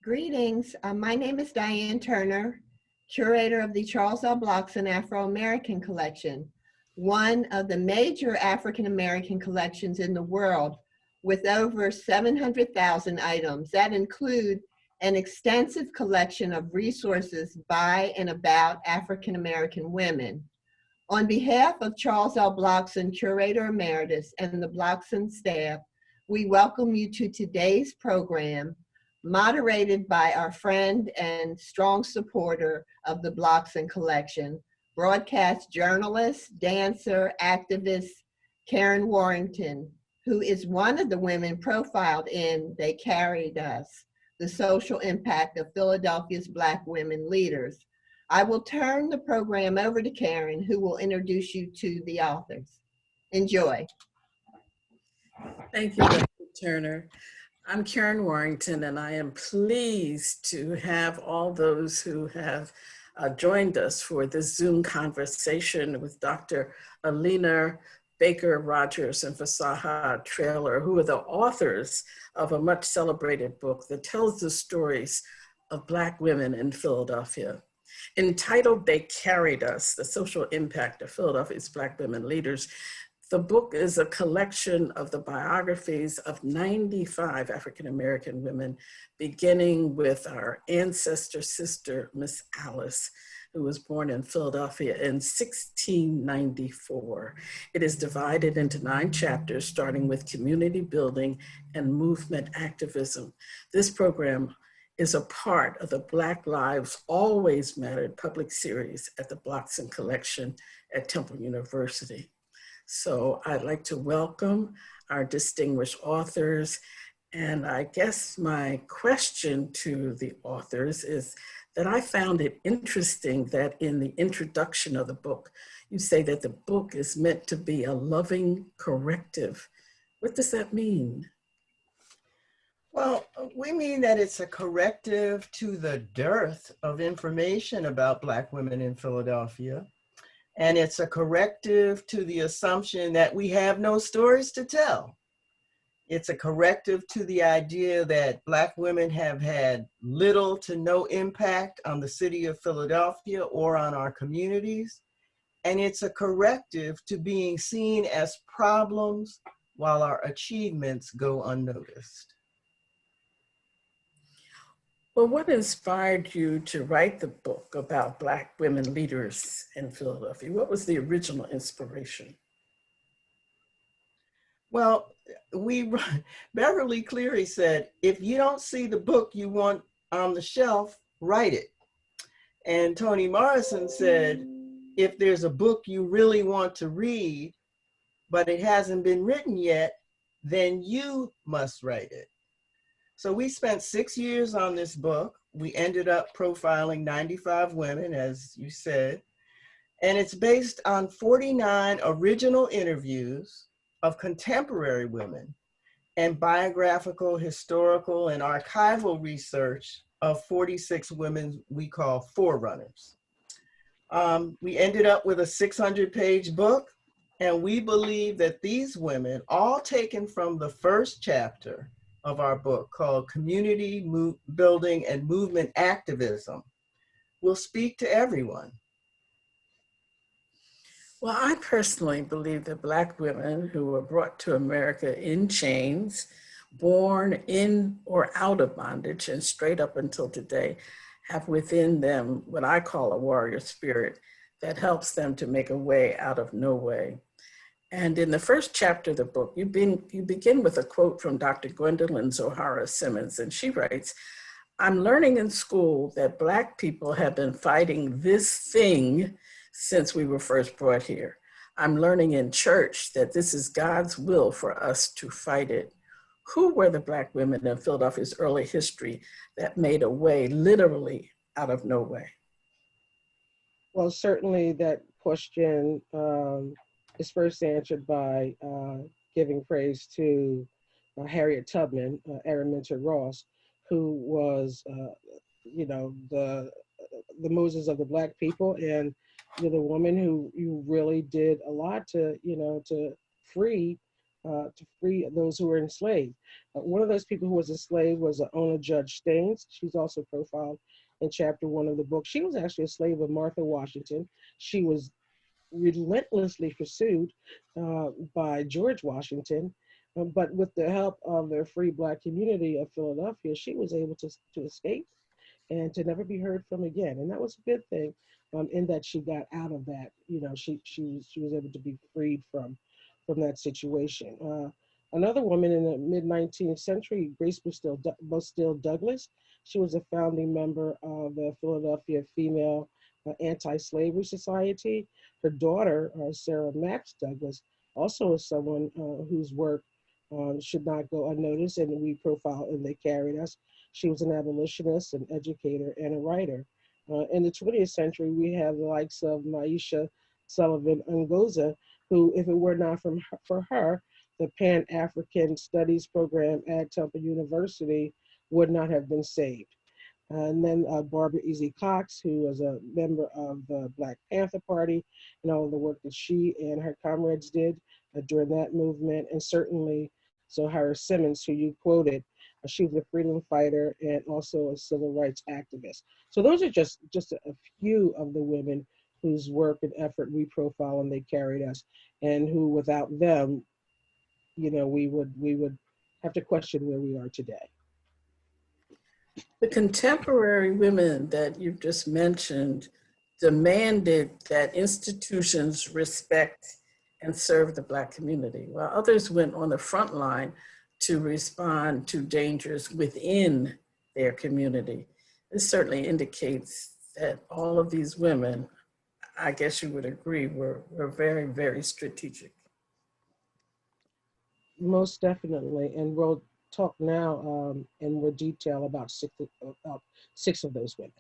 Greetings. My name is Diane Turner, curator of the Charles L. Blockson Afro-American collection, one of the major African-American collections in the world with over 700,000 items that include an extensive collection of resources by and about African-American women. On behalf of Charles L. Blockson, Curator Emeritus, and the Blockson staff, we welcome you to today's program, moderated by our friend and strong supporter of the Blockson collection, broadcast journalist, dancer, activist, Karen Warrington, who is one of the women profiled in They Carried Us, the social impact of Philadelphia's Black women leaders. I will turn the program over to Karen, who will introduce you to the authors. Enjoy. Thank you, Dr. Turner. I'm Karen Warrington, and I am pleased to have all those who have joined us for this Zoom conversation with Dr. Alina Baker Rogers and Fasaha Traylor, who are the authors of a much celebrated book that tells the stories of Black women in Philadelphia. Entitled They Carried Us, the social impact of Philadelphia's Black women leaders, the book is a collection of the biographies of 95 African-American women, beginning with our ancestor sister, Miss Alice, who was born in Philadelphia in 1694. It is divided into 9 chapters, starting with community building and movement activism. This program is a part of the Black Lives Always Mattered public series at the Blockson Collection at Temple University. So I'd like to welcome our distinguished authors. And I guess my question to the authors is that I found it interesting that in the introduction of the book, you say that the book is meant to be a loving corrective. What does that mean? Well, we mean that it's a corrective to the dearth of information about Black women in Philadelphia. And it's a corrective to the assumption that we have no stories to tell. It's a corrective to the idea that Black women have had little to no impact on the city of Philadelphia or on our communities. And it's a corrective to being seen as problems while our achievements go unnoticed. Well, what inspired you to write the book about Black women leaders in Philadelphia? What was the original inspiration? Well, Beverly Cleary said, if you don't see the book you want on the shelf, write it. And Toni Morrison said, if there's a book you really want to read, but it hasn't been written yet, then you must write it. So we spent 6 years on this book. We ended up profiling 95 women, as you said, and it's based on 49 original interviews of contemporary women and biographical, historical, and archival research of 46 women we call forerunners. We ended up with a 600-page book, and we believe that these women, all taken from the first chapter of our book called Community Building and Movement Activism, will speak to everyone. Well, I personally believe that Black women who were brought to America in chains, born in or out of bondage, and straight up until today, have within them what I call a warrior spirit that helps them to make a way out of no way. And in the first chapter of the book, you begin with a quote from Dr. Gwendolyn Zohara Simmons, and she writes, "I'm learning in school that Black people have been fighting this thing since we were first brought here. I'm learning in church that this is God's will for us to fight it." Who were the Black women in Philadelphia's early history that made a way literally out of no way? Well, certainly that question is first answered by giving praise to Harriet Tubman, Araminta Ross, who was, the Moses of the Black people, and the woman who really did a lot to, to free to free those who were enslaved. One of those people who was enslaved was Ona Judge Staines. She's also profiled in chapter 1 of the book. She was actually a slave of Martha Washington. She was relentlessly pursued by George Washington, but with the help of the free Black community of Philadelphia, she was able to escape and to never be heard from again. And that was a good thing, in that she got out of that. You know, she was able to be freed from that situation. Another woman in the mid-19th century, Grace Bostille Douglas. She was a founding member of the Philadelphia Female Anti-Slavery Society. Her daughter, Sarah Max Douglas, also is someone whose work should not go unnoticed, and we profile and They Carried Us. She was an abolitionist, an educator, and a writer. In the 20th century, we have the likes of Aisha Sullivan Ngoza, who, if it were not for her, the Pan-African Studies program at Temple University would not have been saved. And then Barbara Easy Cox, who was a member of the Black Panther Party, and all the work that she and her comrades did during that movement. And certainly, Zohaira Simmons, who you quoted, she was a freedom fighter and also a civil rights activist. So those are just a few of the women whose work and effort we profile and They Carried Us, and who without them, you know, we would have to question where we are today. The contemporary women that you've just mentioned demanded that institutions respect and serve the Black community, while others went on the front line to respond to dangers within their community. This certainly indicates that all of these women, I guess you would agree, were very, very strategic. Most definitely, and we'll talk now in more detail about six of those women.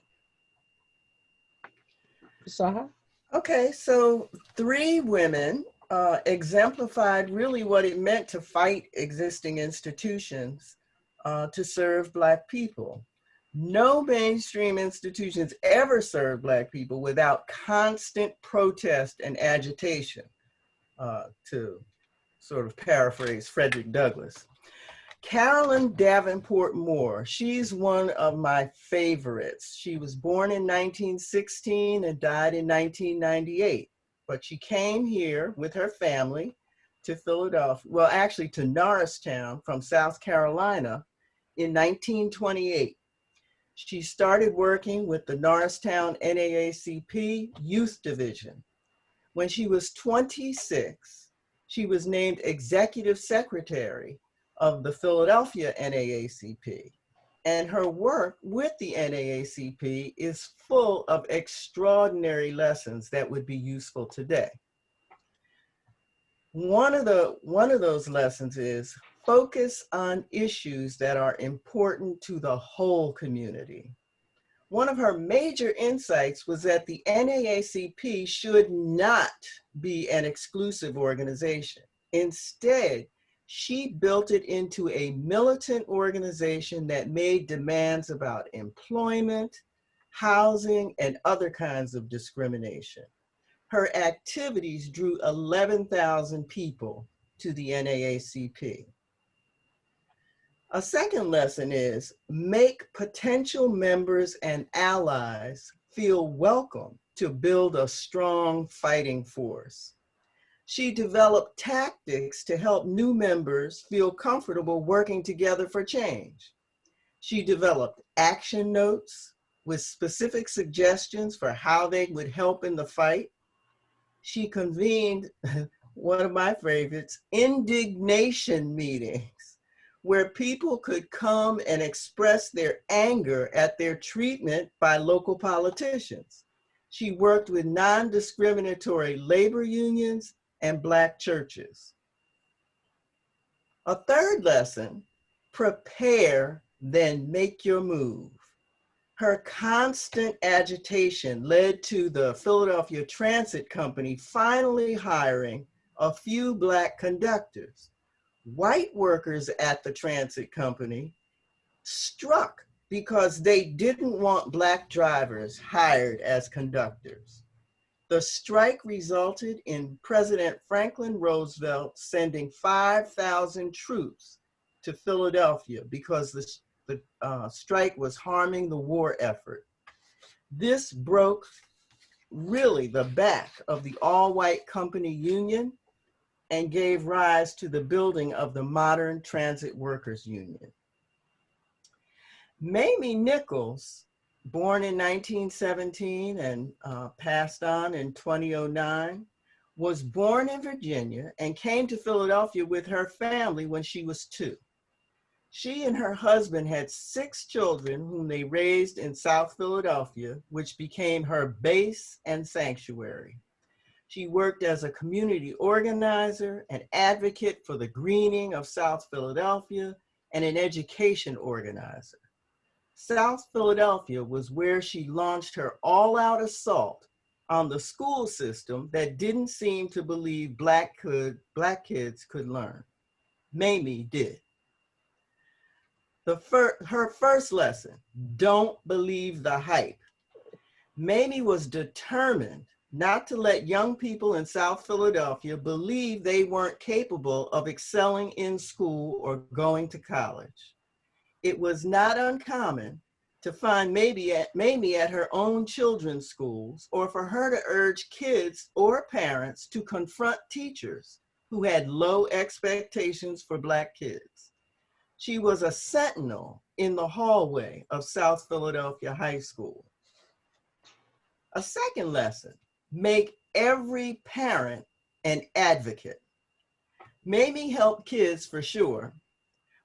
Saha? Okay, so 3 women exemplified really what it meant to fight existing institutions to serve Black people. No mainstream institutions ever served Black people without constant protest and agitation, to sort of paraphrase Frederick Douglass. Carolyn Davenport Moore, she's one of my favorites. She was born in 1916 and died in 1998, but she came here with her family to Philadelphia, well, actually to Norristown from South Carolina in 1928. She started working with the Norristown NAACP Youth Division. When she was 26, she was named Executive Secretary of the Philadelphia NAACP. And her work with the NAACP is full of extraordinary lessons that would be useful today. One of those lessons is focus on issues that are important to the whole community. One of her major insights was that the NAACP should not be an exclusive organization. Instead, she built it into a militant organization that made demands about employment, housing, and other kinds of discrimination. Her activities drew 11,000 people to the NAACP. A second lesson is make potential members and allies feel welcome to build a strong fighting force. She developed tactics to help new members feel comfortable working together for change. She developed action notes with specific suggestions for how they would help in the fight. She convened one of my favorites, indignation meetings, where people could come and express their anger at their treatment by local politicians. She worked with non-discriminatory labor unions and Black churches. A third lesson, prepare, then make your move. Her constant agitation led to the Philadelphia Transit Company finally hiring a few Black conductors. White workers at the transit company struck because they didn't want Black drivers hired as conductors. The strike resulted in President Franklin Roosevelt sending 5,000 troops to Philadelphia because the strike was harming the war effort. This broke really the back of the all-white company union and gave rise to the building of the modern Transit Workers Union. Mamie Nichols, born in 1917 and passed on in 2009, was born in Virginia and came to Philadelphia with her family when she was 2. She and her husband had 6 children whom they raised in South Philadelphia, which became her base and sanctuary. She worked as a community organizer, an advocate for the greening of South Philadelphia, and an education organizer. South Philadelphia was where she launched her all-out assault on the school system that didn't seem to believe Black kids could learn. Mamie did. Her first lesson, don't believe the hype. Mamie was determined not to let young people in South Philadelphia believe they weren't capable of excelling in school or going to college. It was not uncommon to find Mamie at her own children's schools, or for her to urge kids or parents to confront teachers who had low expectations for Black kids. She was a sentinel in the hallway of South Philadelphia High School. A second lesson, make every parent an advocate. Mamie helped kids for sure,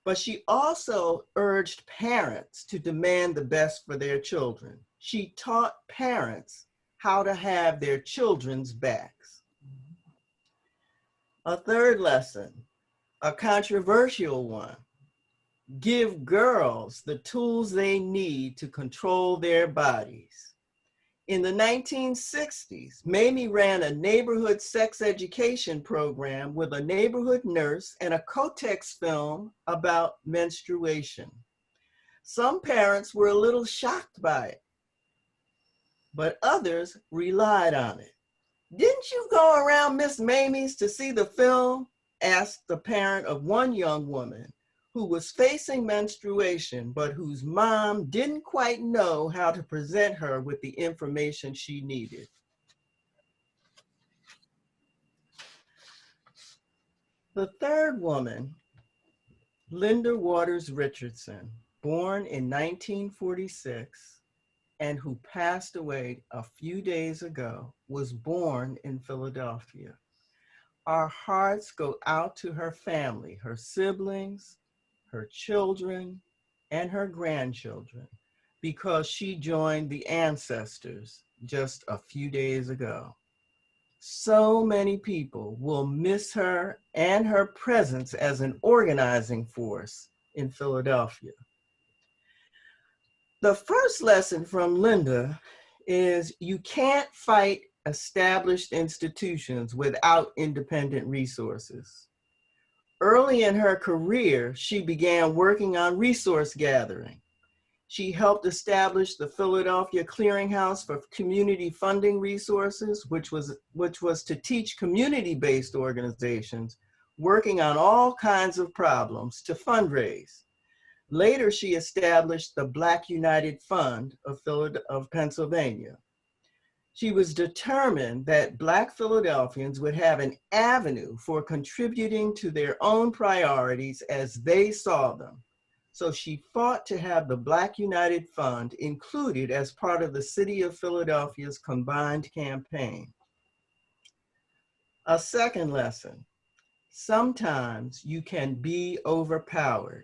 but she also urged parents to demand the best for their children. She taught parents how to have their children's backs. A third lesson, a controversial one, give girls the tools they need to control their bodies. In the 1960s, Mamie ran a neighborhood sex education program with a neighborhood nurse and a Kotex film about menstruation. Some parents were a little shocked by it, but others relied on it. Didn't you go around Miss Mamie's to see the film? Asked the parent of one young woman who was facing menstruation, but whose mom didn't quite know how to present her with the information she needed. The third woman, Linda Waters Richardson, born in 1946 and who passed away a few days ago, was born in Philadelphia. Our hearts go out to her family, her siblings, her children, and her grandchildren, because she joined the ancestors just a few days ago. So many people will miss her and her presence as an organizing force in Philadelphia. The first lesson from Linda is you can't fight established institutions without independent resources. Early in her career, she began working on resource gathering. She helped establish the Philadelphia Clearinghouse for Community Funding Resources, which was to teach community-based organizations working on all kinds of problems to fundraise. Later, she established the Black United Fund of Pennsylvania. She was determined that Black Philadelphians would have an avenue for contributing to their own priorities as they saw them. So she fought to have the Black United Fund included as part of the City of Philadelphia's combined campaign. A second lesson, sometimes you can be overpowered.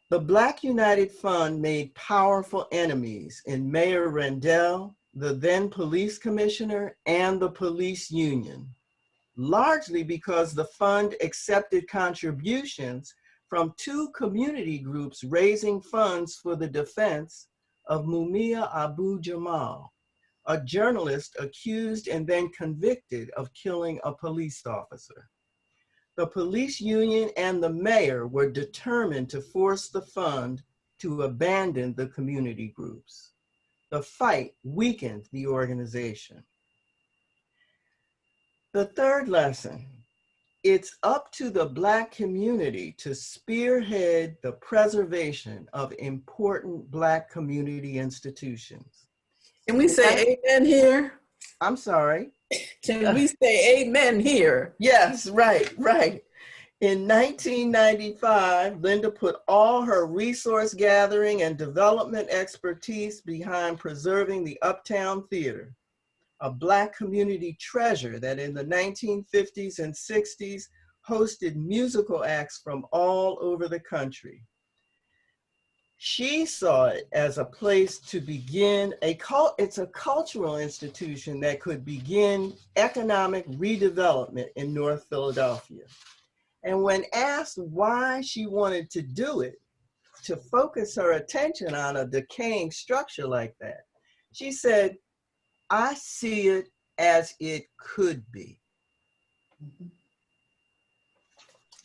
The Black United Fund made powerful enemies in Mayor Rendell, the then police commissioner, and the police union, largely because the fund accepted contributions from 2 community groups raising funds for the defense of Mumia Abu-Jamal, a journalist accused and then convicted of killing a police officer. The police union and the mayor were determined to force the fund to abandon the community groups. The fight weakened the organization. The third lesson, it's up to the Black community to spearhead the preservation of important Black community institutions. Can we say amen here? I'm sorry. Can we say amen here? Yes, right, right. In 1995, Linda put all her resource gathering and development expertise behind preserving the Uptown Theater, a Black community treasure that in the 1950s and 60s hosted musical acts from all over the country. She saw it as a place to begin it's a cultural institution that could begin economic redevelopment in North Philadelphia. And when asked why she wanted to do it, to focus her attention on a decaying structure like that, she said, I see it as it could be.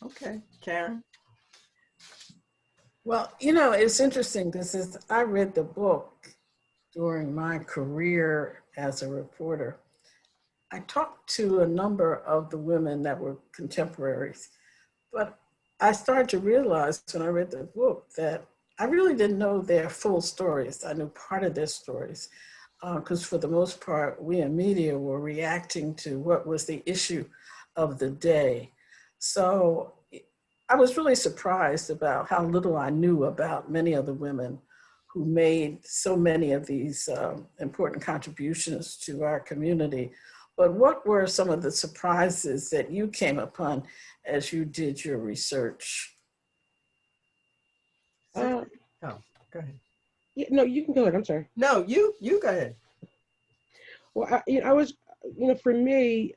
Okay, Karen. Well, you know, it's interesting because I read the book during my career as a reporter. I talked to a number of the women that were contemporaries, but I started to realize when I read the book that I really didn't know their full stories. I knew part of their stories because for the most part, we in media were reacting to what was the issue of the day. So I was really surprised about how little I knew about many of the women who made so many of these important contributions to our community. But what were some of the surprises that you came upon as you did your research? Oh, go ahead. Yeah, no, you can go ahead. I'm sorry. No, you go ahead. Well, I was, for me,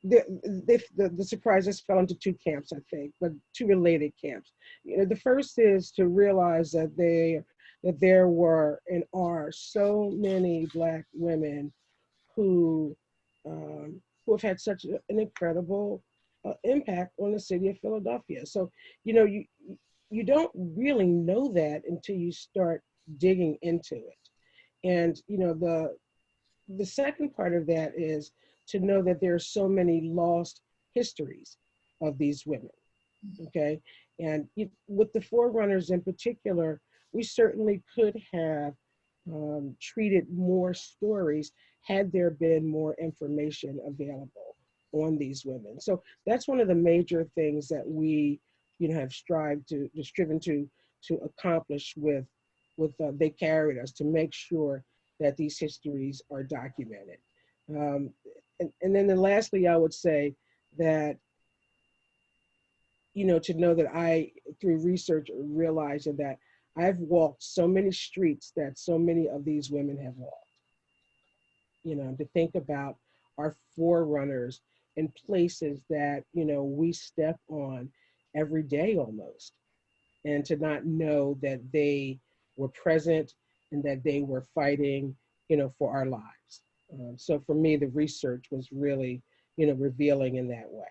the surprises fell into two camps, I think, but two related camps. The first is to realize that there were and are so many Black women who have had such an incredible impact on the city of Philadelphia. So, you don't really know that until you start digging into it. And, the second part of that is to know that there are so many lost histories of these women, okay? And with the forerunners in particular, we certainly could have treated more stories had there been more information available on these women. So that's one of the major things that we, have striven to accomplish with They Carried Us, to make sure that these histories are documented. And then lastly, I would say that, to know that I, through research, realized that I've walked so many streets that so many of these women have walked. To think about our forerunners in places that, we step on every day almost, and to not know that they were present and that they were fighting, for our lives. So for me, the research was really, revealing in that way.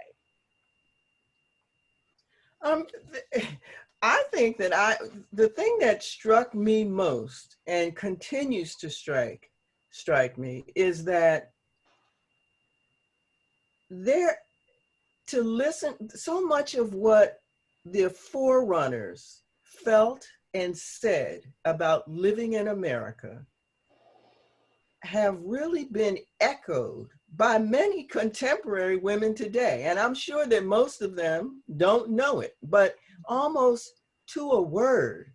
I think that the thing that struck me most and continues to strike me is that to listen, so much of what the forerunners felt and said about living in America have really been echoed by many contemporary women today. And I'm sure that most of them don't know it, but almost to a word,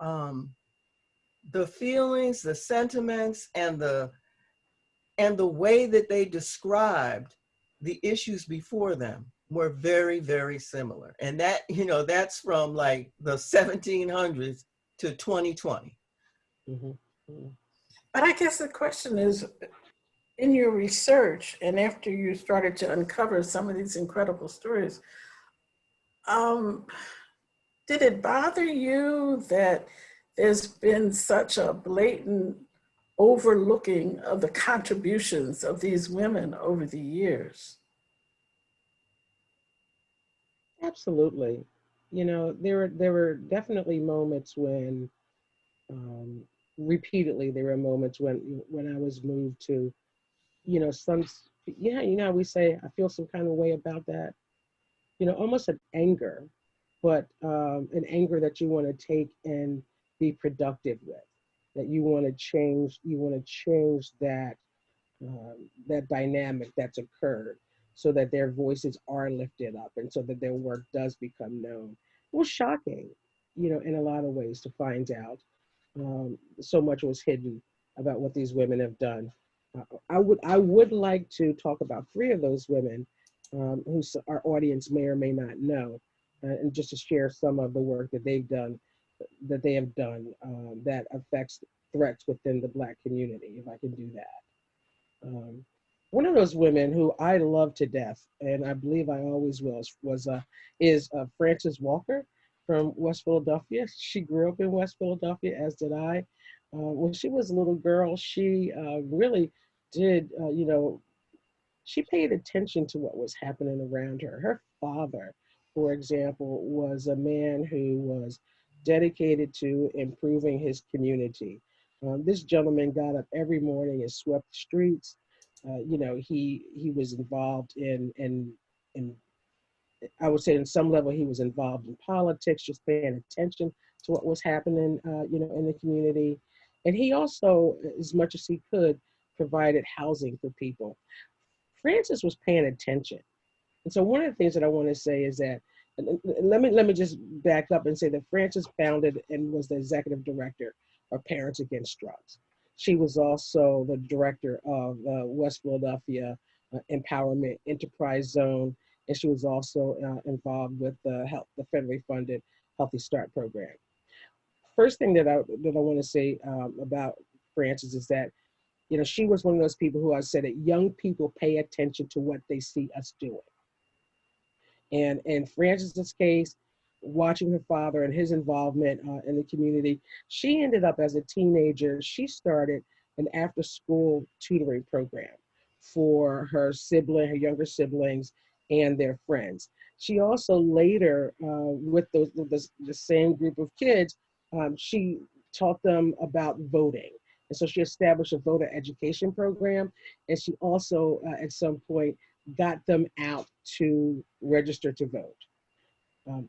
the feelings, the sentiments, and the way that they described the issues before them were very, very similar. And that, that's from like the 1700s to 2020. Mm-hmm. Mm-hmm. But I guess the question is, in your research and after you started to uncover some of these incredible stories, did it bother you that there's been such a blatant overlooking of the contributions of these women over the years? Absolutely. There were definitely moments when, repeatedly, there were moments when I was moved to, Yeah, you know, we say, I feel some kind of way about that, you know, almost an anger, but an anger that you want to take and be productive with, that you want to change that, that dynamic that's occurred so that their voices are lifted up and so that their work does become known. It was shocking, you know, in a lot of ways to find out so much was hidden about what these women have done. I would like to talk about three of those women who our audience may or may not know, and just to share some of the work that they have done that affects threats within the Black community, if I can do that. Um, One of those women who I love to death, and I believe I always will, is Frances Walker from West Philadelphia. She grew up in West Philadelphia, as did I. When she was a little girl, she really did, you know, she paid attention to what was happening around her. Her father, for example, was a man who was dedicated to improving his community. This gentleman got up every morning and swept the streets. You know, he was involved in I would say, in some level, he was involved in politics, just paying attention to what was happening, you know, in the community. And he also, as much as he could, provided housing for people. Francis was paying attention. And so one of the things that I want to say is that, let me just back up and say that Francis founded and was the executive director of Parents Against Drugs. She was also the director of West Philadelphia Empowerment Enterprise Zone, and she was also involved with the federally funded Healthy Start program. First thing that I want to say about Francis is that, you know, she was one of those people who I said that young people pay attention to what they see us doing. And in Frances's case, watching her father and his involvement in the community, she ended up as a teenager, she started an after school tutoring program for her younger siblings and their friends. She also later, with the same group of kids, she taught them about voting. And so she established a voter education program. And she also, at some point, got them out to register to vote. Um,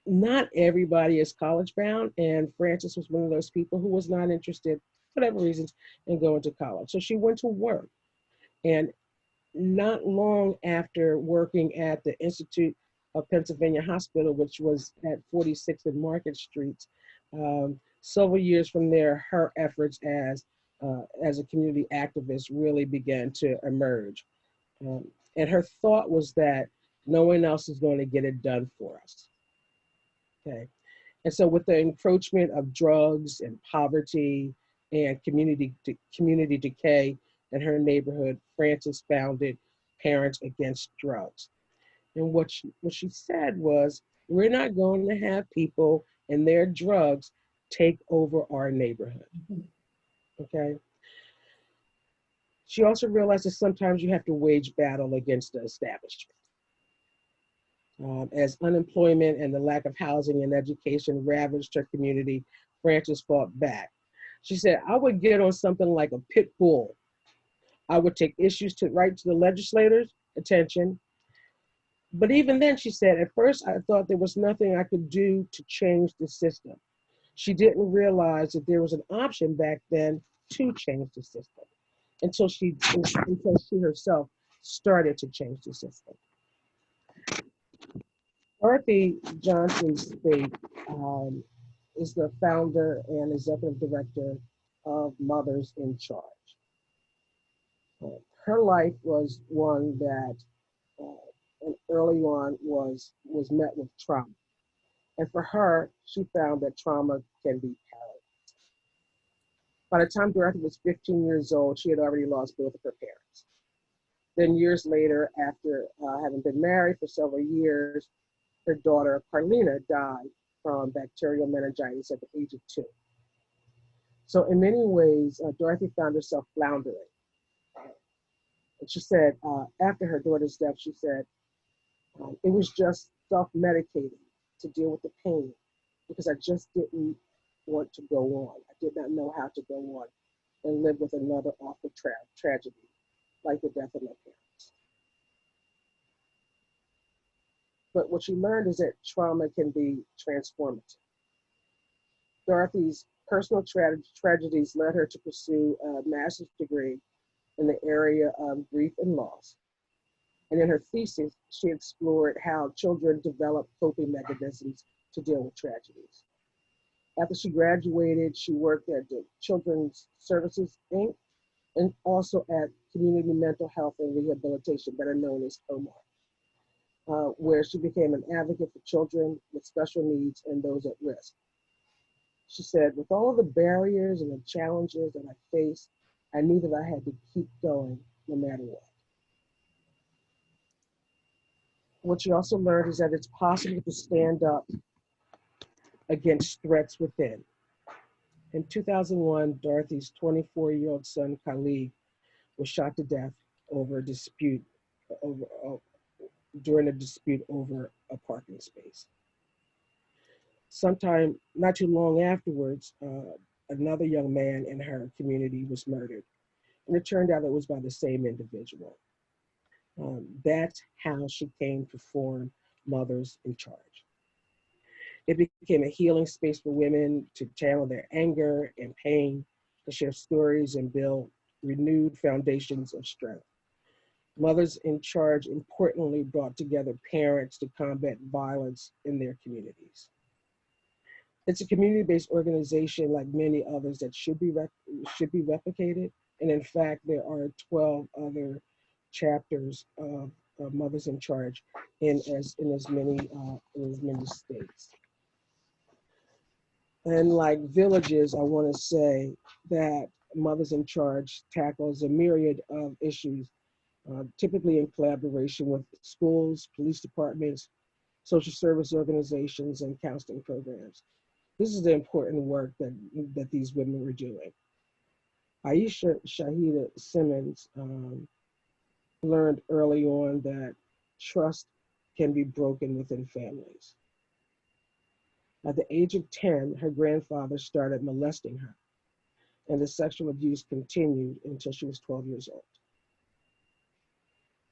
Not everybody is college bound, and Frances was one of those people who was not interested, for whatever reasons, in going to college. So she went to work. And not long after working at the Institute of Pennsylvania Hospital, which was at 46th and Market Streets, several years from there, her efforts as a community activist really began to emerge. Um, and her thought was that no one else is going to get it done for us. Okay. And so with the encroachment of drugs and poverty and community decay in her neighborhood, Frances founded Parents Against Drugs. And what she said was, we're not going to have people and their drugs take over our neighborhood. Okay. She also realized that sometimes you have to wage battle against the establishment. As unemployment and the lack of housing and education ravaged her community, Frances fought back. She said, I would get on something like a pit bull. I would take issues right to the legislators' attention. But even then, she said, at first I thought there was nothing I could do to change the system. She didn't realize that there was an option back then to change the system until she herself started to change the system. Dorothy Johnson Speight is the founder and executive director of Mothers in Charge. Her life was one that early on was met with trauma. And for her, she found that trauma can be paralyzed. By the time Dorothy was 15 years old, she had already lost both of her parents. Then years later, after having been married for several years, her daughter, Carlina, died from bacterial meningitis at the age of 2. So in many ways, Dorothy found herself floundering. And she said, after her daughter's death, she said, it was just self-medicating to deal with the pain because I just didn't want to go on. I did not know how to go on and live with another awful tragedy. like the death of their parents. But what she learned is that trauma can be transformative. Dorothy's personal tragedies led her to pursue a master's degree in the area of grief and loss. And in her thesis, she explored how children develop coping mechanisms to deal with tragedies. After she graduated, she worked at the Children's Services, Inc., and also at Community Mental Health and Rehabilitation, better known as COMAR, where she became an advocate for children with special needs and those at risk. She said, with all the barriers and the challenges that I faced, I knew that I had to keep going no matter what. What she also learned is that it's possible to stand up against threats within. In 2001, Dorothy's 24-year-old son, Khalid, was shot to death over a dispute, during a dispute over a parking space. Sometime not too long afterwards, another young man in her community was murdered. And it turned out it was by the same individual. That's how she came to form Mothers in Charge. It became a healing space for women to channel their anger and pain, to share stories and build renewed foundations of strength. Mothers in Charge importantly brought together parents to combat violence in their communities. It's a community-based organization like many others that should be replicated. And in fact, there are 12 other chapters of Mothers in Charge in as many states. And like Villages, I want to say that Mothers in Charge tackles a myriad of issues, typically in collaboration with schools, police departments, social service organizations, and counseling programs. This is the important work that these women were doing. Aisha Shahida Simmons learned early on that trust can be broken within families. At the age of 10, her grandfather started molesting her, and the sexual abuse continued until she was 12 years old.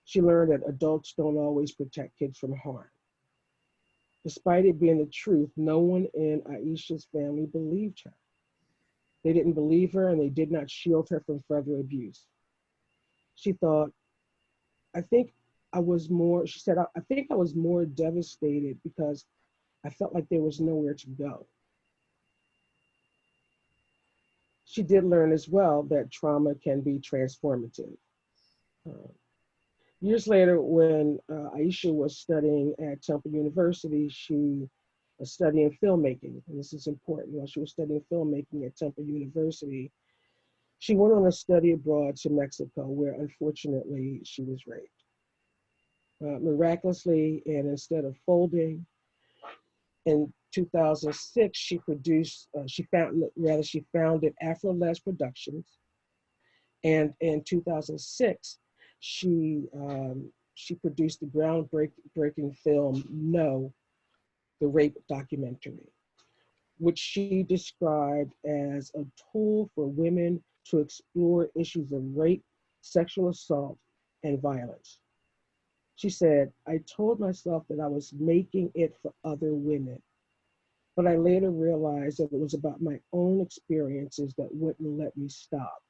She learned that adults don't always protect kids from harm. Despite it being the truth, no one in Aisha's family believed her. They didn't believe her, and they did not shield her from further abuse. She thought, I think I was more, she said, I think I was more devastated because I felt like there was nowhere to go. She did learn as well that trauma can be transformative. Years later, when Aisha was studying at Temple University, she was studying filmmaking, and this is important. While she was studying filmmaking at Temple University, she went on a study abroad to Mexico, where unfortunately she was raped. Miraculously, and instead of folding, in 2006, she founded Afro-Les Productions, and in 2006, she produced the groundbreaking film No, the Rape Documentary, which she described as a tool for women to explore issues of rape, sexual assault, and violence. She said, I told myself that I was making it for other women, but I later realized that it was about my own experiences that wouldn't let me stop.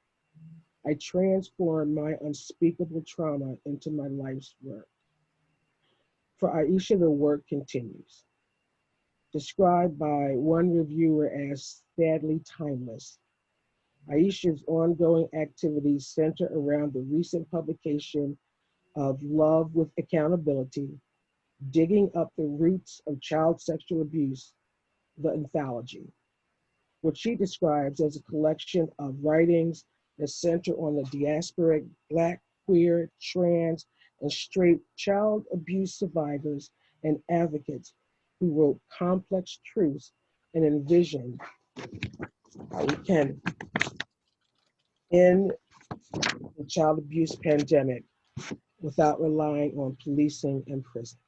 I transformed my unspeakable trauma into my life's work. For Aisha, the work continues. Described by one reviewer as sadly timeless, Aisha's ongoing activities center around the recent publication of Love with Accountability, Digging Up the Roots of Child Sexual Abuse, the anthology, which she describes as a collection of writings that center on the diasporic Black, queer, trans, and straight child abuse survivors and advocates who wrote complex truths and envisioned how we can end the child abuse pandemic without relying on policing and prison.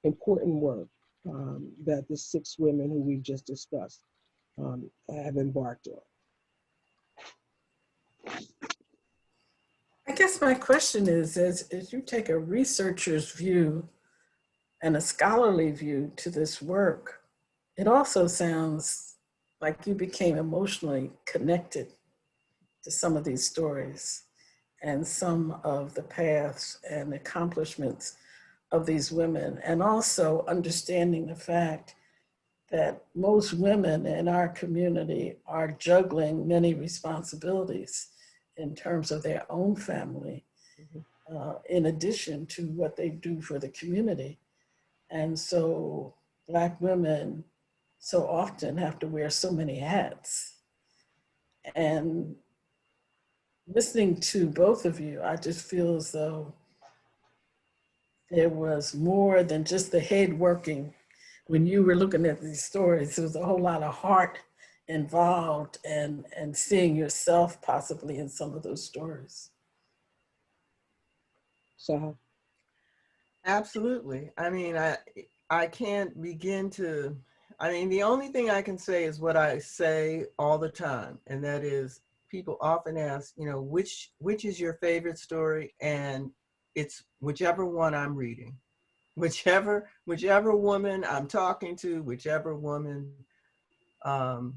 Important work that the 6 women who we've just discussed have embarked on. I guess my question is, as you take a researcher's view and a scholarly view to this work, it also sounds like you became emotionally connected to some of these stories and some of the paths and accomplishments of these women, and also understanding the fact that most women in our community are juggling many responsibilities in terms of their own family, in addition to what they do for the community. And so Black women so often have to wear so many hats. And listening to both of you, I just feel as though there was more than just the head working. When you were looking at these stories, there was a whole lot of heart involved and seeing yourself possibly in some of those stories. So Absolutely. I mean, I can't begin to, I mean, the only thing I can say is what I say all the time, and that is people often ask, you know, which is your favorite story? And it's whichever one I'm reading, whichever woman I'm talking to, whichever woman, um,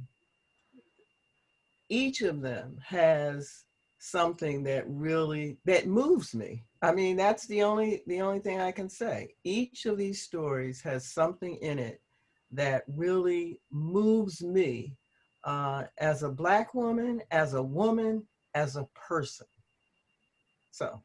each of them has something that really that moves me. I mean, that's the only thing I can say. Each of these stories has something in it that really moves me, as a Black woman, as a woman, as a person. So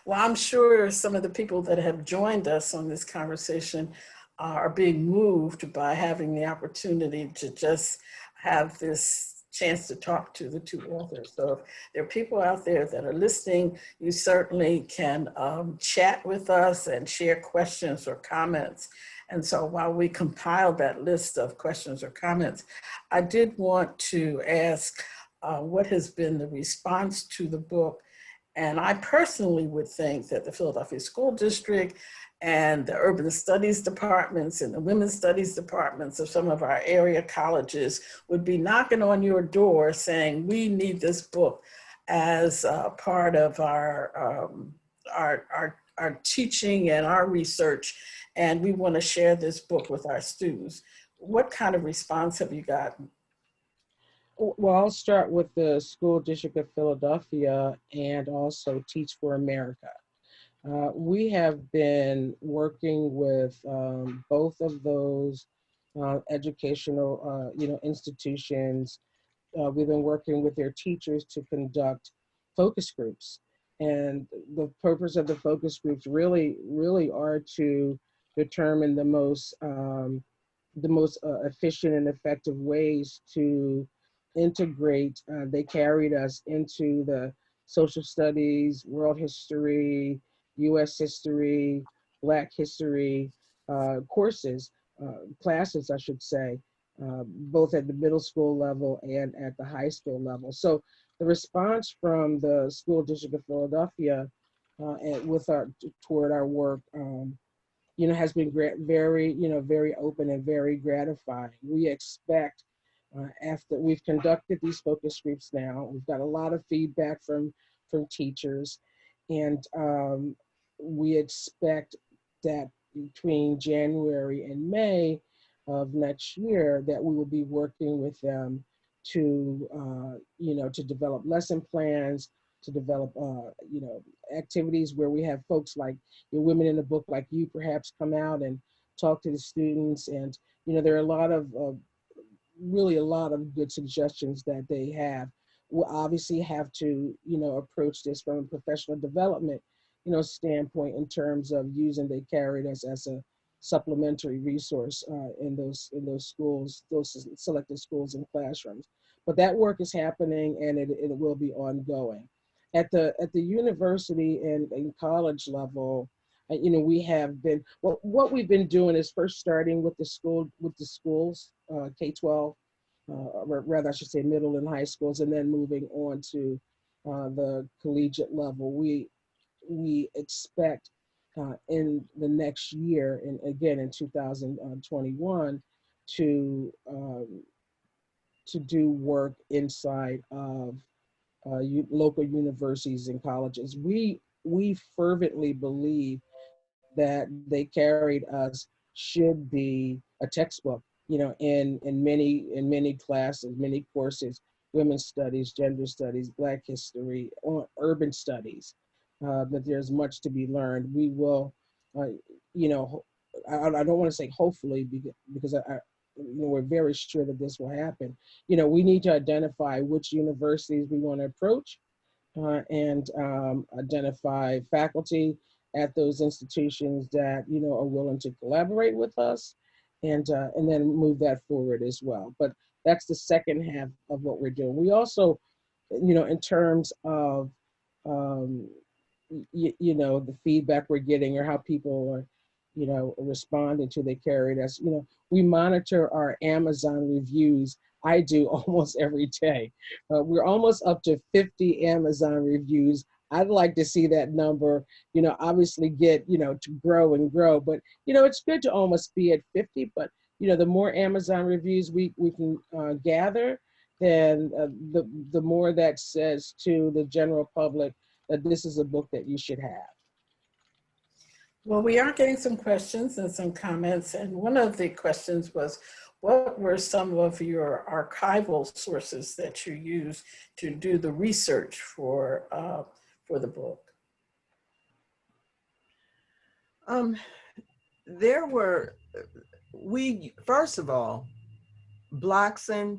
Well, I'm sure some of the people that have joined us on this conversation are being moved by having the opportunity to just have this chance to talk to the two authors. So if there are people out there that are listening, you certainly can chat with us and share questions or comments. And so while we compile that list of questions or comments, I did want to ask what has been the response to the book. And I personally would think that the Philadelphia School District and the urban studies departments and the women's studies departments of some of our area colleges would be knocking on your door saying, we need this book as part of our teaching and our research, and we want to share this book with our students. What kind of response have you gotten? well, I'll start with the School District of Philadelphia and also Teach for America. We have been working with both of those educational, institutions. We've been working with their teachers to conduct focus groups, and the purpose of the focus groups really are to determine the most efficient and effective ways to integrate. They carried us into the social studies, world history, U.S. history, Black history courses, classes, I should say, both at the middle school level and at the high school level. So the response from the School District of Philadelphia and toward our work, has been very open and very gratifying. We expect, after we've conducted these focus groups now, we've got a lot of feedback from teachers, and we expect that between January and May of next year that we will be working with them to develop lesson plans, to develop activities where we have folks like your women in the book like you perhaps come out and talk to the students. And there are a lot of really a lot of good suggestions that they have. We'll obviously have to approach this from a professional development standpoint in terms of using they carried us as a supplementary resource in those schools, those selected schools and classrooms. But that work is happening, and it will be ongoing. At the university and college level, we have been, well, what we've been doing is first starting with the schools, K-12, rather I should say middle and high schools, and then moving on to the collegiate level. We expect in the next year, and again in 2021, to do work inside of local universities and colleges. We fervently believe that they carried us should be a textbook, in many classes, many courses, women's studies, gender studies, Black history, or urban studies. That there's much to be learned. We will, uh, you know, I don't want to say hopefully because we're very sure that this will happen. We need to identify which universities we want to approach, and identify faculty at those institutions that are willing to collaborate with us, and then move that forward as well. But that's the second half of what we're doing. We also, in terms of the feedback we're getting or how people are responding to they carried us. We monitor our Amazon reviews. I do almost every day. We're almost up to 50 Amazon reviews. I'd like to see that number, obviously get, to grow and grow, but, it's good to almost be at 50, but, the more Amazon reviews we can gather, then the more that says to the general public that this is a book that you should have. Well, we are getting some questions and some comments, and one of the questions was, what were some of your archival sources that you used to do the research for the book? There were, first of all, Blockson.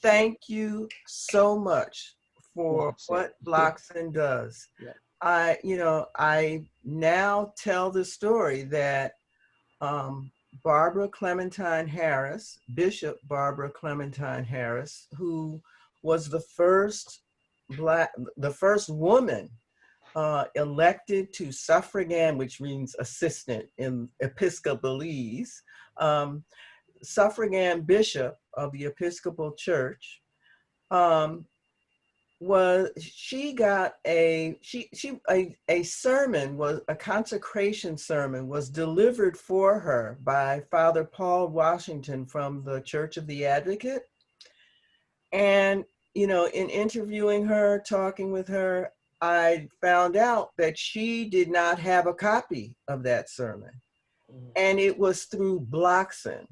Thank you so much for what Blockson does. Yeah. I now tell the story that Barbara Clementine Harris, Bishop Barbara Clementine Harris, who was the first woman elected to suffragan, which means assistant in Episcopalese, suffragan bishop of the Episcopal Church, a sermon, was a consecration sermon, was delivered for her by Father Paul Washington from the Church of the Advocate. And, in interviewing her, talking with her, I found out that she did not have a copy of that sermon. And it was through Blockson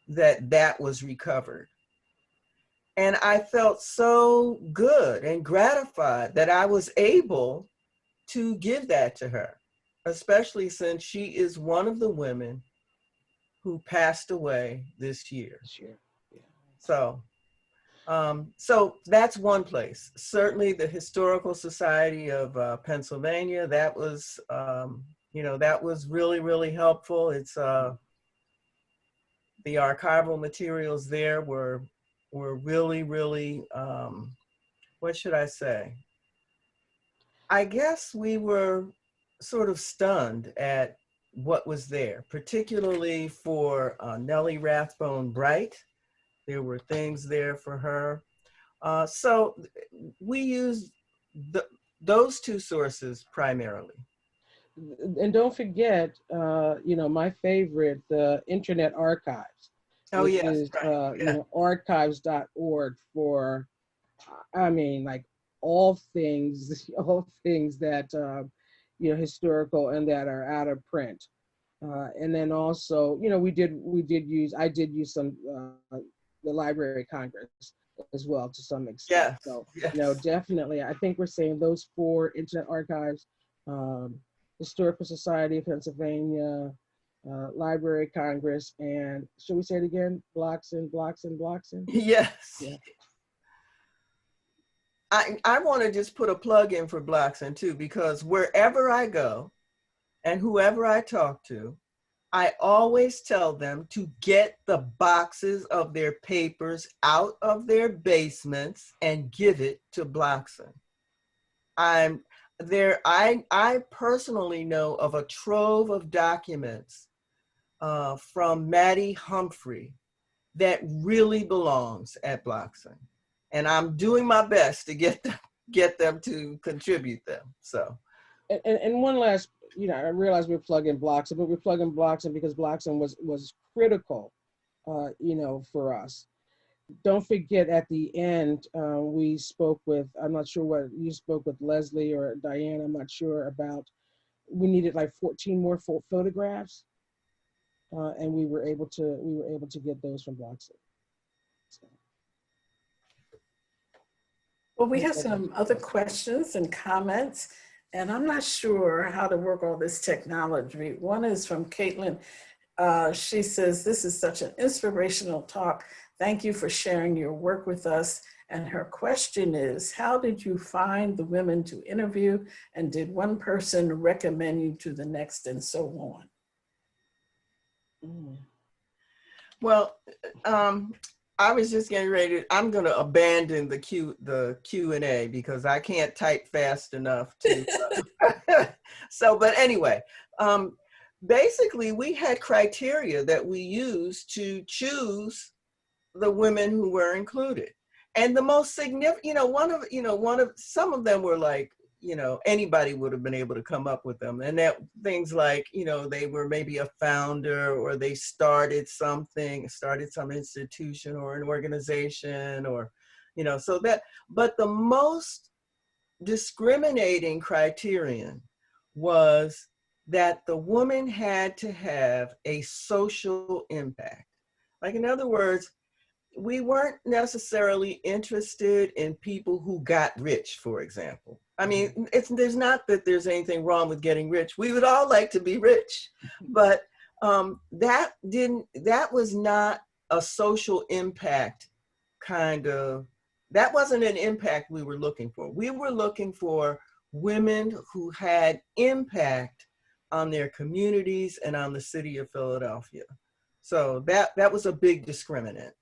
that was recovered. And I felt so good and gratified that I was able to give that to her, especially since she is one of the women who passed away this year. Yeah. So that's one place. Certainly the Historical Society of Pennsylvania, that was, that was really, really helpful. It's the archival materials there were really, really, what should I say? I guess we were sort of stunned at what was there, particularly for Nellie Rathbone Bright. There were things there for her. So we used those two sources primarily. And don't forget, my favorite, the Internet Archives. Oh, which yes, is, right. archives.org for, like all things that, historical and that are out of print. And then also, I did use some, the Library of Congress as well to some extent. Yes, So, yes. definitely, I think we're saying those 4 Internet Archives, Historical Society of Pennsylvania, Library of Congress, and should we say it again? Blockson. Yes. Yeah. I want to just put a plug in for Blockson too, because wherever I go and whoever I talk to, I always tell them to get the boxes of their papers out of their basements and give it to Blockson. I personally know of a trove of documents from Maddie Humphrey that really belongs at Blockson. And I'm doing my best to get them to contribute them, so. And one last, I realize we're plugging Blockson, but we're plugging Blockson because Blockson was critical, for us. don't forget at the end, we spoke with, I'm not sure what, you spoke with Leslie or Diane, I'm not sure about, we needed like 14 more photographs. And we were able to get those from Blockson. So, Well, we have some other questions and comments, and I'm not sure how to work all this technology. One is from Caitlin. She says, "This is such an inspirational talk. Thank you for sharing your work with us." And her question is, how did you find the women to interview? And did one person recommend you to the next, and so on? Well, I was just getting ready to, I'm going to abandon the Q&A because I can't type fast enough to. So, but anyway, basically we had criteria that we used to choose the women who were included. And the most significant, some of them were like, anybody would have been able to come up with them. And that things like, they were maybe a founder, or they started some institution or an organization, or, so that, but the most discriminating criterion was that the woman had to have a social impact. Like, in other words, we weren't necessarily interested in people who got rich, for example. I mean, there's not that there's anything wrong with getting rich. We would all like to be rich, but that was not a social impact that wasn't an impact we were looking for. We were looking for women who had impact on their communities and on the city of Philadelphia. So that was a big discriminant.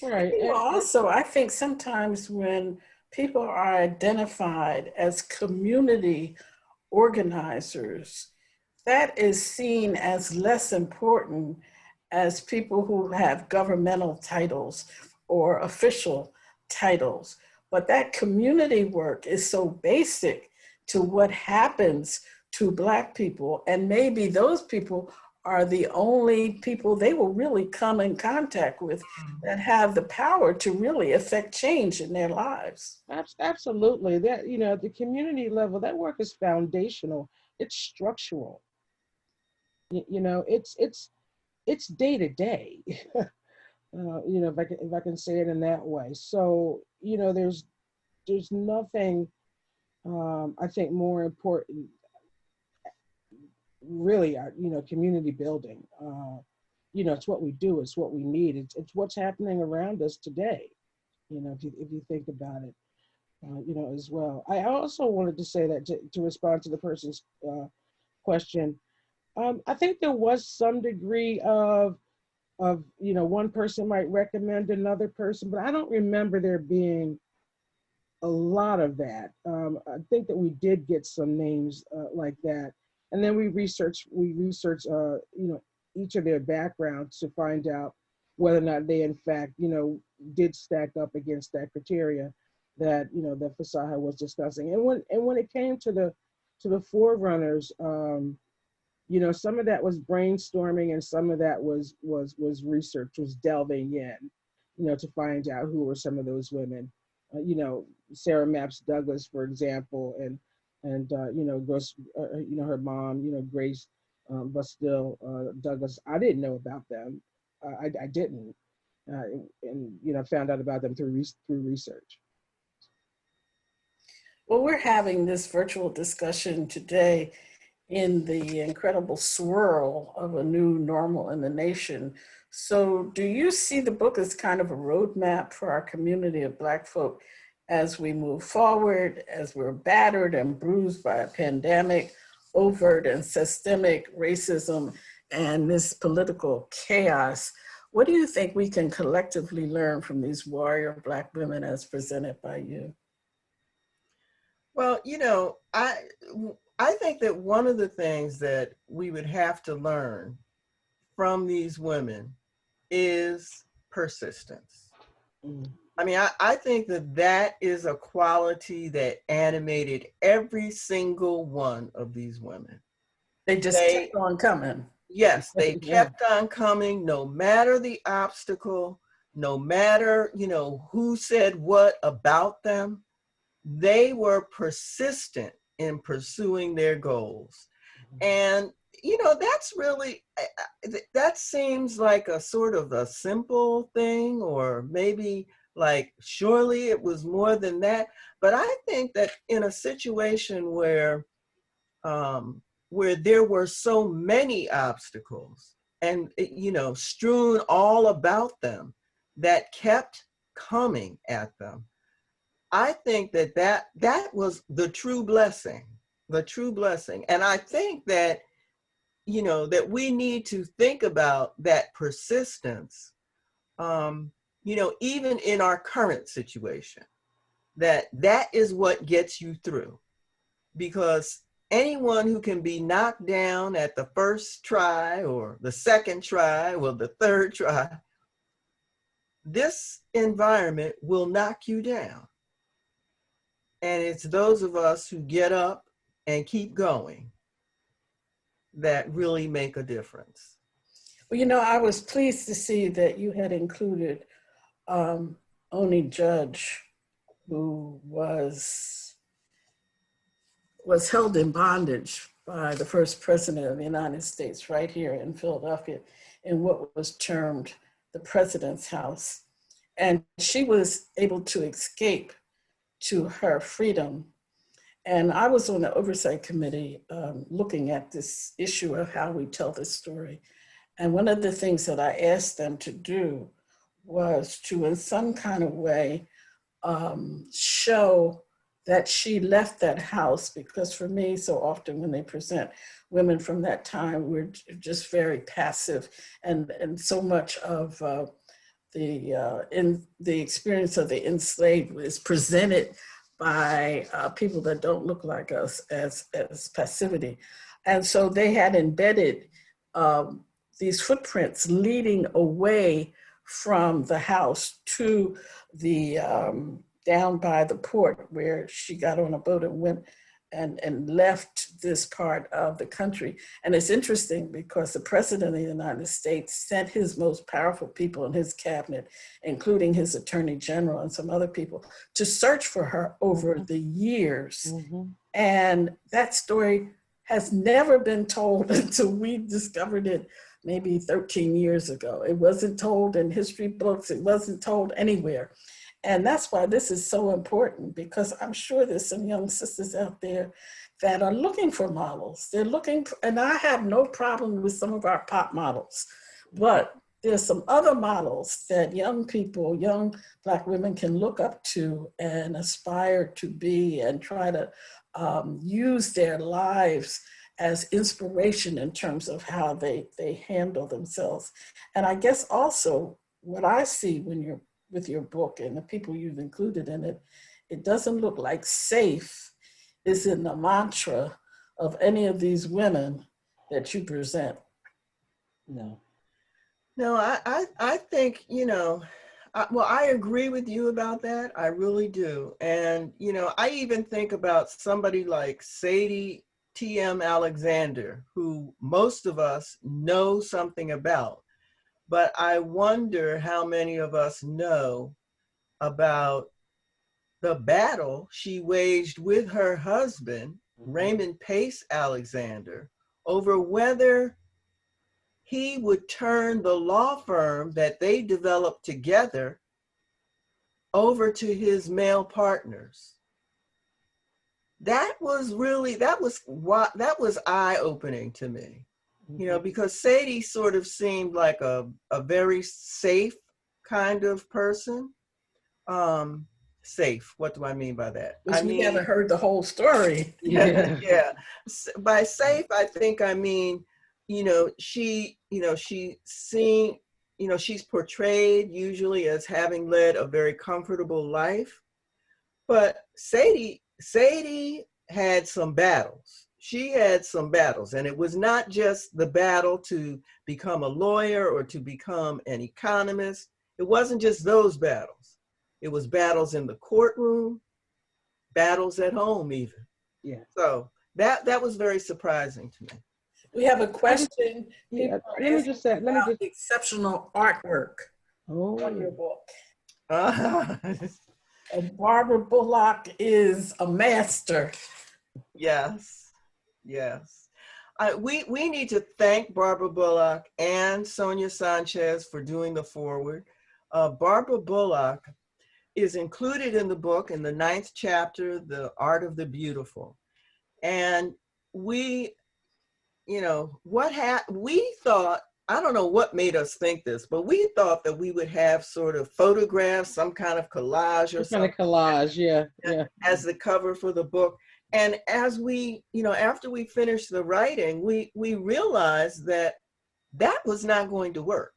Right. Also, I think sometimes when people are identified as community organizers, that is seen as less important as people who have governmental titles or official titles. But that community work is so basic to what happens to Black people, and maybe those people are the only people they will really come in contact with that have the power to really affect change in their lives. Absolutely. That, at the community level, that work is foundational. It's structural. It's day to day. If I can say it in that way. So, there's nothing, I think, more important, really, community building. It's what we do, it's what we need, it's what's happening around us today, if you think about it, as well. I also wanted to say that to respond to the person's question, I think there was some degree of one person might recommend another person, but I don't remember there being a lot of that. I think that we did get some names like that. And then we researched, each of their backgrounds to find out whether or not they, in fact, did stack up against that criteria that, that Fasaha was discussing. And when it came to the forerunners, some of that was brainstorming, and some of that was research, was delving in, to find out who were some of those women. Sarah Mapps Douglas, for example, and her mom, Grace Bastille Douglas. I didn't know about them. I didn't, and found out about them through research. Well, we're having this virtual discussion today in the incredible swirl of a new normal in the nation. So do you see the book as kind of a roadmap for our community of Black folk as we move forward, as we're battered and bruised by a pandemic, overt and systemic racism, and this political chaos? What do you think we can collectively learn from these warrior Black women as presented by you? Well, I think that one of the things that we would have to learn from these women is persistence. I mean, I think that is a quality that animated every single one of these women. They kept on coming. Yes, they kept on coming no matter the obstacle, no matter, who said what about them, they were persistent in pursuing their goals. And, that's really, that seems like a sort of a simple thing, or maybe like, surely it was more than that. But I think that in a situation where there were so many obstacles and, strewn all about them that kept coming at them, I think that was the true blessing, And I think that, that we need to think about that persistence, even in our current situation, that is what gets you through. Because anyone who can be knocked down at the first try or the second try or the third try, this environment will knock you down. And it's those of us who get up and keep going that really make a difference. Well, I was pleased to see that you had included Oni Judge, who was held in bondage by the first president of the United States right here in Philadelphia in what was termed the President's House. And she was able to escape to her freedom. And I was on the oversight committee looking at this issue of how we tell this story. And one of the things that I asked them to do was to, in some kind of way, show that she left that house, because for me, so often when they present women from that time, we're just very passive, and so much of the experience of the enslaved is presented by people that don't look like us as passivity. And so they had embedded these footprints leading away from the house to the down by the port, where she got on a boat and went and left this part of the country. And it's interesting because the president of the United States sent his most powerful people in his cabinet, including his attorney general and some other people, to search for her over the years. Mm-hmm. And that story has never been told until we discovered it maybe 13 years ago. It wasn't told in history books. It wasn't told anywhere. And that's why this is so important, because I'm sure there's some young sisters out there that are looking for models. They're looking, and I have no problem with some of our pop models, but there's some other models that young people, young Black women can look up to and aspire to be, and try to use their lives as inspiration in terms of how they handle themselves. And I guess also what I see when you're with your book and the people you've included in it, it doesn't look like safe is in the mantra of any of these women that you present. No, I think, I agree with you about that. I really do. And, I even think about somebody like Sadie T.M. Alexander, who most of us know something about. But I wonder how many of us know about the battle she waged with her husband, Raymond Pace Alexander, over whether he would turn the law firm that they developed together over to his male partners. That was eye-opening to me. Because Sadie sort of seemed like a very safe kind of person. Safe, what do I mean by that? We haven't heard the whole story. Yeah. By safe, I think I mean, she's portrayed usually as having led a very comfortable life. But Sadie had some battles. She had some battles, and it was not just the battle to become a lawyer or to become an economist. It wasn't just those battles. It was battles in the courtroom, battles at home even. Yeah. So that was very surprising to me. We have a question. Let me just say, exceptional artwork. on your Oh, book. Ah, And Barbara Bullock is a master. yes, yes. We need to thank Barbara Bullock and Sonia Sanchez for doing the foreword. Barbara Bullock is included in the book in the 9th chapter, The Art of the Beautiful. And we, we thought, I don't know what made us think this, but we thought that we would have sort of photographs, some kind of collage or some kind something of collage. Yeah, yeah. as the cover for the book. And as we, after we finished the writing, we realized that that was not going to work.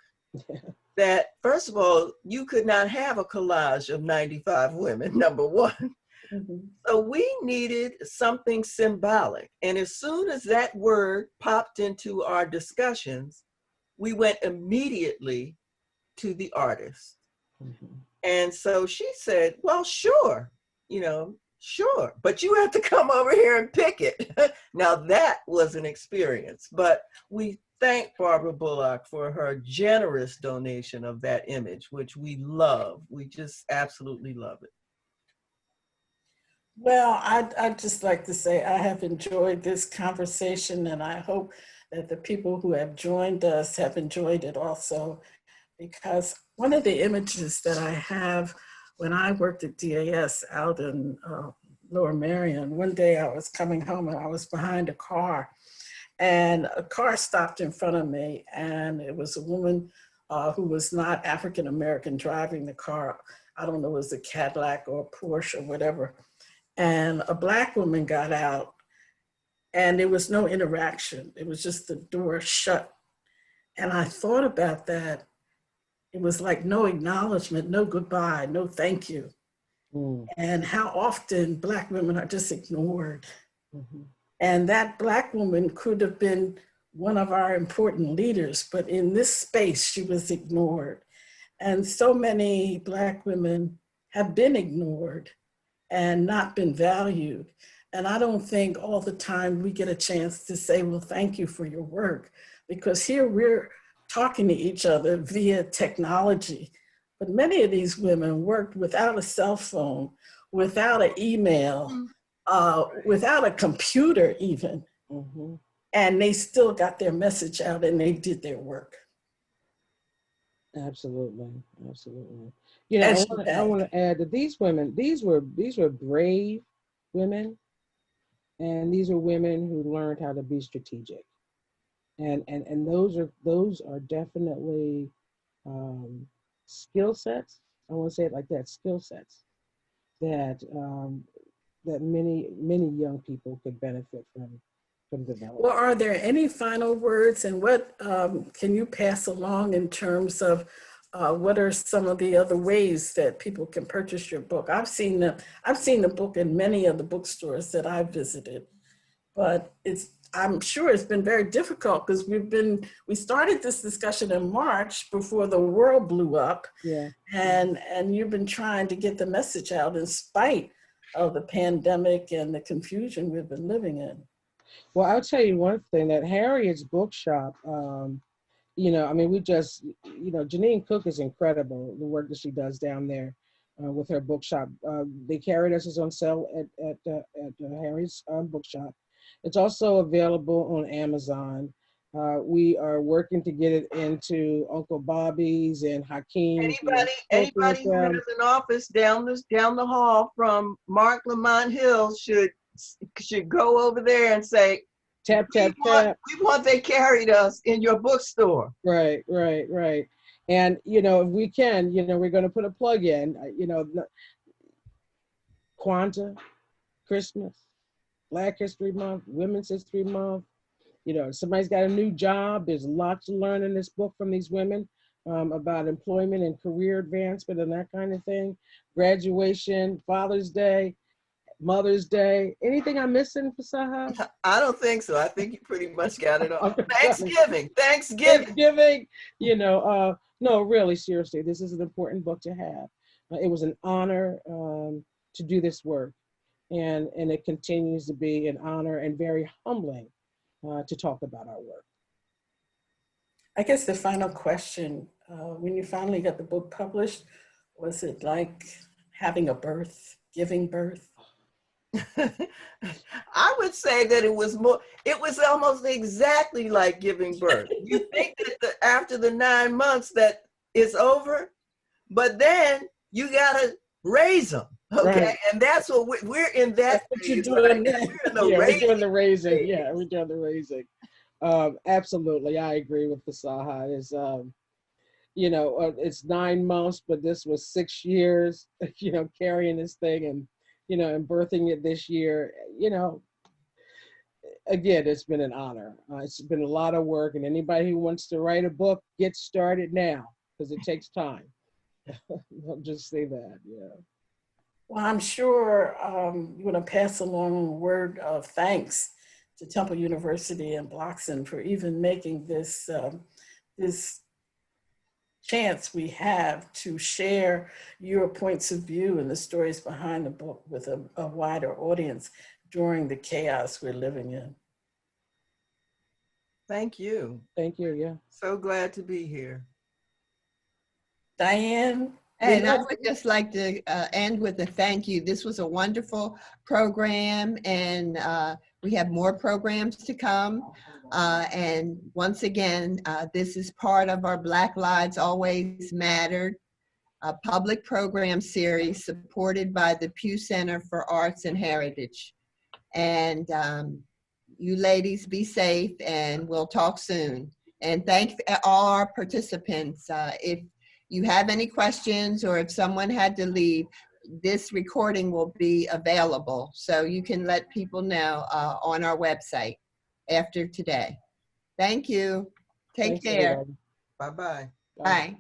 That first of all, you could not have a collage of 95 women, number one. Mhm. So we needed something symbolic. And as soon as that word popped into our discussions, we went immediately to the artist. Mhm. And so she said, well, sure, sure, but you have to come over here and pick it. Now that was an experience, but we thank Barbara Bullock for her generous donation of that image, which we love. We just absolutely love it. Well, I'd just like to say I have enjoyed this conversation, and I hope that the people who have joined us have enjoyed it also, because one of the images that I have when I worked at DAS out in Lower Marion, one day I was coming home and I was behind a car, and a car stopped in front of me, and it was a woman who was not African American driving the car. I don't know, it was a Cadillac or a Porsche or whatever. And a Black woman got out, and there was no interaction. It was just the door shut. And I thought about that. It was like no acknowledgement, no goodbye, no thank you. Mm. And how often Black women are just ignored. Mhm. And that Black woman could have been one of our important leaders, but in this space, she was ignored. And so many Black women have been ignored and not been valued. And I don't think all the time we get a chance to say, well, thank you for your work, because here we're talking to each other via technology. But many of these women worked without a cell phone, without an email, without a computer even, Mhm. and they still got their message out and they did their work. Absolutely, absolutely. And I she want to begged. add that these women, these were brave women, and these are women who learned how to be strategic, and those are definitely um, skill sets. I want to say it like that: skill sets that that many young people could benefit from Well, developing. are there any final words, and what can you pass along in terms of what are some of the other ways that people can purchase your book? I've seen the book in many of the bookstores that I've visited, but I'm sure it's been very difficult because we started this discussion in March before the world blew up, Yeah. and you've been trying to get the message out in spite of the pandemic and the confusion we've been living in. Well, I'll tell you one thing, that Harriet's bookshop, I mean, Janine Cook is incredible, the work that she does down there with her bookshop. They carried us as on sale at Harriet's bookshop. It's also available on Amazon. We are working to get it into Uncle Bobby's and Hakeem's. Anybody who has an office down the hall from Mark Lamont Hill should go over there and say, Tap, we tap, tap. want they carried us in your bookstore. Right, right, right. And, if we can, we're going to put a plug in, Kwanzaa, Christmas, Black History Month, Women's History Month. Somebody's got a new job. There's lots to learn in this book from these women about employment and career advancement and that kind of thing. Graduation, Father's Day, Mother's Day. Anything I'm missing, Fasaha? I don't think so. I think you pretty much got it all. Thanksgiving. Thanksgiving. No, really, seriously, this is an important book to have. It was an honor to do this work, and it continues to be an honor and very humbling to talk about our work. I guess the final question, when you finally got the book published, was it like having a birth, giving birth? I would say that it was almost exactly like giving birth. You think that after the 9 months that it's over, but then you gotta raise them, okay? Right. And that's what we're in that That's what you're phase doing right now. now. We're in the Yeah, we're raising doing the raising. phase. Yeah, we're doing the raising. Absolutely, I agree with Fasaha. It's 9 months, but this was 6 years, carrying this thing and, and birthing it this year. Again, it's been an honor. It's been a lot of work, and anybody who wants to write a book, get started now because it takes time. I'll just say that, yeah. Well, I'm sure you're going to pass along a word of thanks to Temple University and Blockson for even making this this chance we have to share your points of view and the stories behind the book with a wider audience during the chaos we're living in. Thank you. Thank you, yeah. So glad to be here. Diane? And I would just like to end with a thank you. This was a wonderful program, and we have more programs to come. And once again, this is part of our Black Lives Always Mattered public program series supported by the Pew Center for Arts and Heritage. And you ladies be safe, and we'll talk soon. And thank all our participants. If you have any questions or if someone had to leave, this recording will be available. So you can let people know on our website after today. Thank you. Take Thanks, care. everybody. Bye-bye. Bye.